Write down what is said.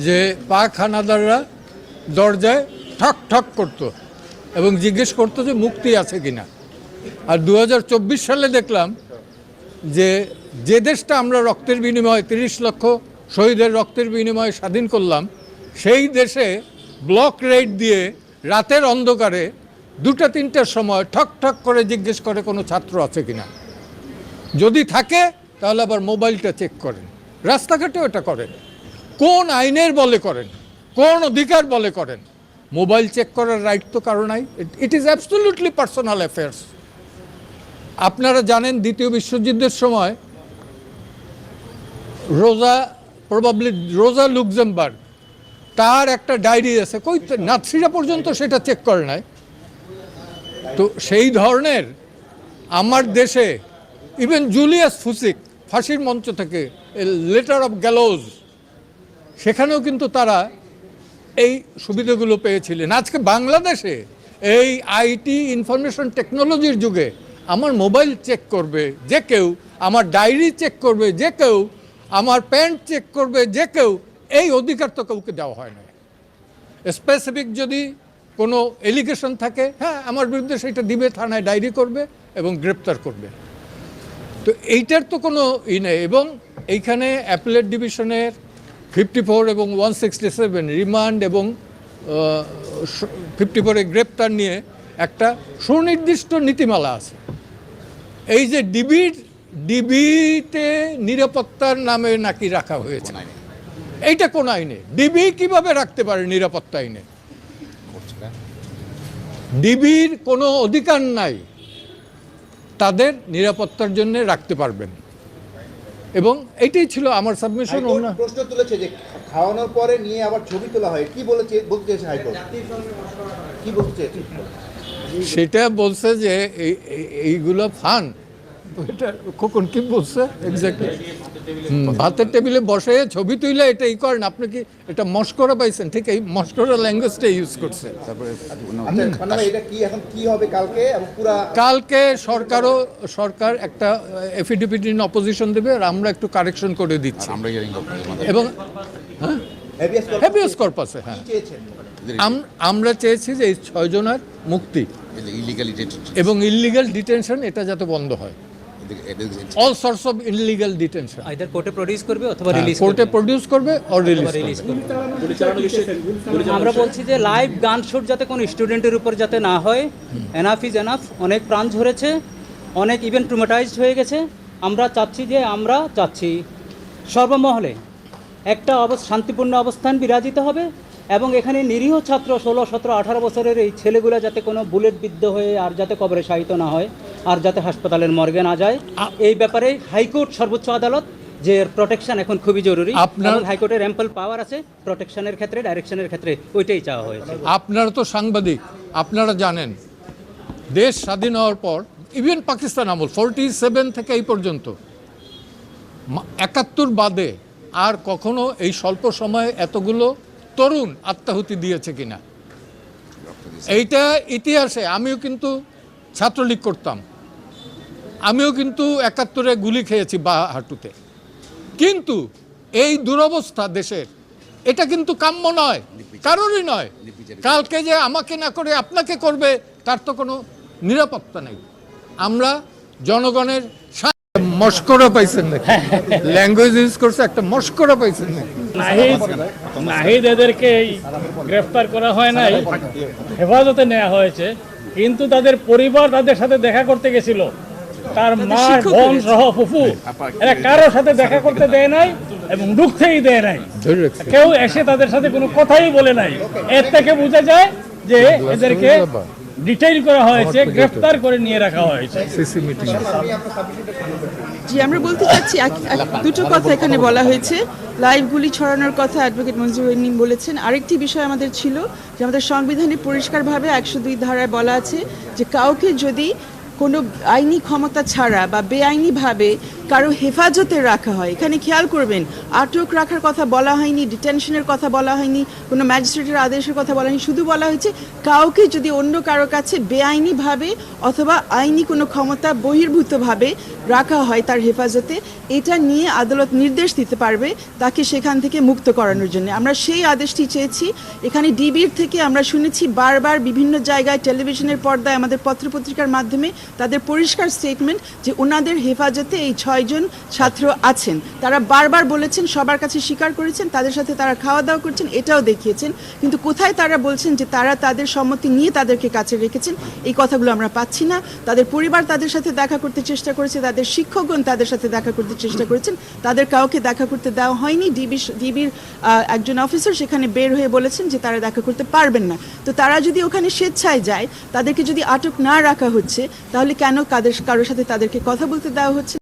যে পাক হানাদাররা দরজায় ঠক ঠক করতো এবং জিজ্ঞেস করতো যে মুক্তি আছে কিনা। আর 2024 সালে দেখলাম যে যে দেশটা আমরা রক্তের বিনিময়ে 30 লক্ষ শহীদের রক্তের বিনিময়ে স্বাধীন করলাম, সেই দেশে ব্লক রেড দিয়ে রাতের অন্ধকারে 2টা-3টার সময় ঠক ঠক করে জিজ্ঞেস করে কোনো ছাত্র আছে কিনা। যদি থাকে তাহলে আবার মোবাইলটা চেক করেন, রাস্তাঘাটেও এটা করেন। কোন আইনের বলে করেন, কোন অধিকার বলে করেন? মোবাইল চেক করার রাইট তো কারো নাই। It is absolutely personal affairs. আপনারা জানেন দ্বিতীয় বিশ্বযুদ্ধের সময় রোজা লুক্সেমবার্গ, তার একটা ডায়েরি আছে, কই নাৎসিরা পর্যন্ত সেটা চেক করে নাই। তো সেই ধরনের আমার দেশে ইভেন জুলিয়াস ফুসিক ফাঁসির মঞ্চ থেকে লেটার অফ গ্যালোজ, সেখানেও কিন্তু তারা এই সুবিধাগুলো পেয়েছিলেন। আজকে বাংলাদেশে এই আইটি ইনফরমেশন টেকনোলজির যুগে আমার মোবাইল চেক করবে যে কেউ, আমার ডায়েরি চেক করবে যে কেউ, আমার প্যান্ট চেক করবে যে কেউ, এই অধিকার তো কাউকে দেওয়া হয় না। স্পেসিফিক যদি কোনো এলিগেশন থাকে, হ্যাঁ আমার বিরুদ্ধে সেটা দিবে, থানায় ডায়েরি করবে এবং গ্রেপ্তার করবে। তো এইটার তো কোনো নেই। এবং এইখানে অ্যাপেলেট ডিভিশনের 54 এবং 167 রিমান্ড এবং 54-এ গ্রেপ্তার নিয়ে একটা সুনির্দিষ্ট নীতিমালা আছে। এই যে ডিবিতে নিরাপত্তার নামে নাকি রাখা হয়েছে, এইটা কোন আইনে? ডিবি কিভাবে রাখতে পারে নিরাপত্তা আইনে? ডিবির কোনো অধিকার নাই তাদের নিরাপত্তার জন্য রাখতে পারবেন। এবং এইটাই ছিল আমার সাবমিশন। প্রশ্ন তুলেছে যে খাওয়ানোর পরে নিয়ে আবার ছবি তোলা হয়, কি বলতে চেয়েছে হাইকোর্ট? কি বলতে চেয়েছে? সেটা বলছে যে এইগুলো ফান। এটা কখন কি বলছে এক্স্যাক্টলি? ভাতের টেবিলে বসে ছবি তুইলে এটা ই করেন, আপনি কি এটা মস্করা পাইছেন? ঠিক এই মস্করা ল্যাঙ্গুয়েজটা ইউজ করছে। তারপরে এটা কি এখন কি হবে কালকে? কালকে সরকার একটা এফিডেভিট ইন অপোজিশন দেবে, আর আমরা একটু কারেকশন করে দিচ্ছি। এবং হ্যাভিয়াস কর্পাসে, হ্যাঁ আমরা চেয়েছি যে এই 6 জনের মুক্তি এবং ইললিগাল ডিটেনশন এটা যাতে বন্ধ হয়। All sorts of illegal detention either কোর্টে প্রডিউস করবে অথবা রিলিজ করবে, কোর্টে প্রডিউস করবে অর রিলিজ করবে। আমরা বলছি যে লাইভ গান শুট যাতে কোনো স্টুডেন্টের উপর যাতে না হয়। Enough is enough. অনেক প্রাণ ঝরেছে, অনেক ইভেন ট্রমাটাইজড হয়ে গেছে। আমরা চাচ্ছি সর্বমহলে একটা শান্তিপূর্ণ অবস্থান বিরাজিত হবে এবং এখানে নিরীহ ছাত্র 16, 17, 18 বছরের এই ছেলেগুলো যাতে কোনো বুলেট বিদ্ধ হয়ে আর যাতে কবরে শায়িত না হয়, আর যাতে হাসপাতালের মর্গে না যায়। এই ব্যাপারে হাইকোর্ট, সর্বোচ্চ আদালত, যে প্রোটেকশন এখন খুবই জরুরি। আপনার হাইকোর্টের অ্যাম্পল পাওয়ার আছে প্রোটেকশনের ক্ষেত্রে, ডাইরেকশনের ক্ষেত্রে, ওইটাই চাওয়া হয়েছে। আপনারা তো সাংবাদিক, আপনারা জানেন দেশ স্বাধীন হওয়ার পর ইভেন পাকিস্তান আমল 47 থেকে এই পর্যন্ত 71 বাদে আর কখনো এই স্বল্প সময়ে এতগুলো তরুণ আত্মাহুতি দিয়েছে কিনা এইটা ইতিহাসে। আমিও কিন্তু ছাত্রলীগ করতাম, আমিও কিন্তু 71-এ গুলি খেয়েছি বা হাঁটুতে। কিন্তু এই দুরবস্থা দেশের, এটা কিন্তু কাম্য নয়, কারোরই নয়। কালকে যে আমাকে না করে আপনাকে করবে তার তো কোনো নিরাপত্তা নেই। আমরা জনগণের মস্করা পাইছেন নাকি? ল্যাঙ্গুয়েজ ইউজ করছে, একটা মস্করা পাইছেন নাকি? নাহিদ এদেরকে গ্রেফতার করা হয় নাই, হেফাজতে নেওয়া হয়েছে, কিন্তু তাদের পরিবার তাদের সাথে দেখা করতে গেছিল। তার মা, বোন সহ ফুফু, এরা কারোর সাথে দেখা করতে দেয় নাই এবং ঢুকতেই দেয় নাই। কেউ এসে তাদের সাথে কোনো কথাই বলে নাই। এর থেকে বোঝা যায় যে এদেরকে ডিটেইল করা হয়েছে, গ্রেফতার করে নিয়ে রাখা হয়েছে। জি, আমরা বলতে চাচ্ছি দুটো কথা এখানে বলা হয়েছে। লাইভ গুলি ছড়ানোর কথা অ্যাডভোকেট মঞ্জুর বলেছেন। আরেকটি বিষয় আমাদের ছিল যে আমাদের সংবিধানে পরিষ্কারভাবে 102 ধারায় বলা আছে যে কাউকে যদি কোনো আইনি ক্ষমতা ছাড়া বা বেআইনিভাবে কারো হেফাজতে রাখা হয়। এখানে খেয়াল করবেন, আটক রাখার কথা বলা হয়নি, ডিটেনশনের কথা বলা হয়নি, কোনো ম্যাজিস্ট্রেটের আদেশের কথা বলা হয়নি, শুধু বলা হয়েছে কাউকে যদি অন্য কারো কাছে বেআইনিভাবে অথবা আইনি কোনো ক্ষমতা বহির্ভূতভাবে রাখা হয় তার হেফাজতে, এটা নিয়ে আদালত নির্দেশ দিতে পারবে তাকে সেখান থেকে মুক্ত করানোর জন্য। আমরা সেই আদেশটি চেয়েছি। এখানে ডিবির থেকে আমরা শুনেছি বারবার বিভিন্ন জায়গায় টেলিভিশনের পর্দায়, আমাদের পত্রপত্রিকার মাধ্যমে তাদের পরিষ্কার স্টেটমেন্ট যে ওনাদের হেফাজতে এই 6 জন ছাত্র আছেন। তারা বারবার বলেছেন, সবার কাছে স্বীকার করেছেন, তাদের সাথে তারা খাওয়া দাওয়া করছেন, এটাও দেখিয়েছেন, কিন্তু কোথায় তারা বলছেন যে তারা তাদের সম্মতি নিয়ে তাদেরকে কাছে রেখেছেন, এই কথাগুলো আমরা পাচ্ছি না। তাদের পরিবার তাদের সাথে দেখা করতে চেষ্টা করেছে, তাদের শিক্ষকগণ তাদের সাথে দেখা করতে চেষ্টা করেছেন, তাদের কাউকে দেখা করতে দেওয়া হয়নি। ডিবির একজন অফিসার সেখানে বের হয়ে বলেছেন যে তারা দেখা করতে পারবেন না। তো তারা যদি ওখানে স্বেচ্ছায় যায়, তাদেরকে যদি আটক না রাখা হচ্ছে, তাহলে কেন কারোর সাথে তাদেরকে কথা বলতে দেওয়া হচ্ছে?